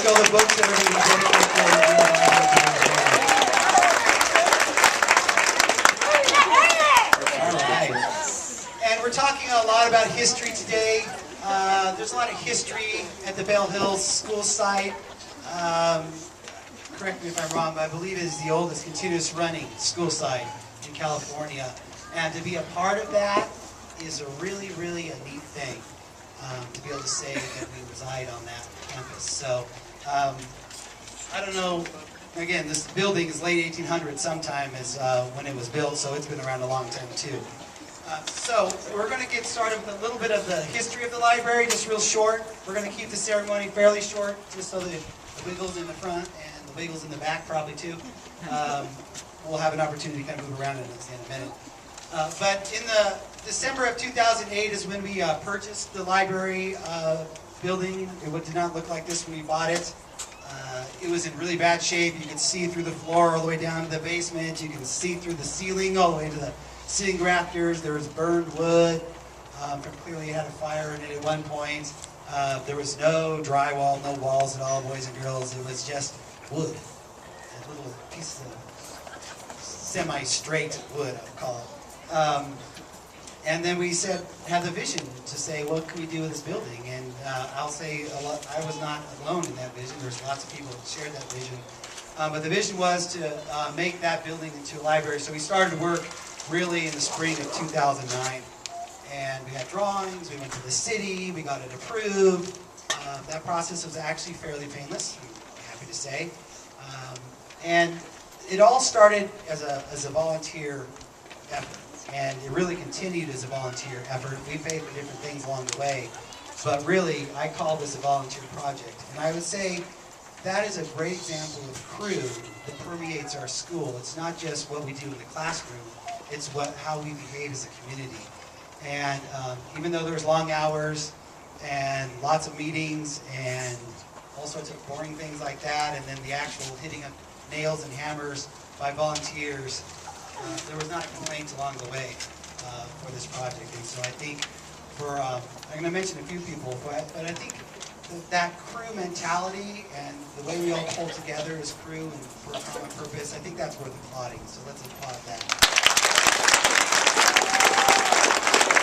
think all the books that are going to be dedicated to And we're talking a lot about history today. There's a lot of history at the Bell Hills school site. Correct me if I'm wrong, but I believe it is the oldest continuous running school site in California. And to be a part of that is a really a neat thing, to be able to say that we reside on that campus. So, I don't know, again, this building is late 1800s sometime is when it was built, so it's been around a long time too. So we're going to get started with a little bit of the history of the library, just real short. We're going to keep the ceremony fairly short, just so that the wiggles in the front and the wiggles in the back probably too. We'll have an opportunity to kind of move around in a minute. But in the December of 2008 is when we purchased the library building. It did not look like this when we bought it. It was in really bad shape. You could see through the floor all the way down to the basement. You can see through the ceiling all the way to the ceiling rafters. There was burned wood. Clearly it had a fire in it at one point. There was no drywall, no walls at all, boys and girls. It was just wood. A little piece of semi-straight wood, I would call it. And then we had the vision to say, what can we do with this building? And I'll say I was not alone in that vision. There's lots of people that shared that vision. But the vision was to make that building into a library. So we started work really in the spring of 2009. And we had drawings, we went to the city, we got it approved. That process was actually fairly painless, I'm happy to say. And it all started as a volunteer effort. And it really continued as a volunteer effort. We paid for different things along the way. But really, I call this a volunteer project. And I would say that is a great example of crew that permeates our school. It's not just what we do in the classroom, it's how we behave as a community. And even though there's long hours and lots of meetings and all sorts of boring things like that, and then the actual hitting of nails and hammers by volunteers, there was not a complaint along the way for this project. And so I think I'm going to mention a few people, but I think that crew mentality and the way we all pull together as crew and for a common purpose, I think that's worth applauding. So let's applaud that.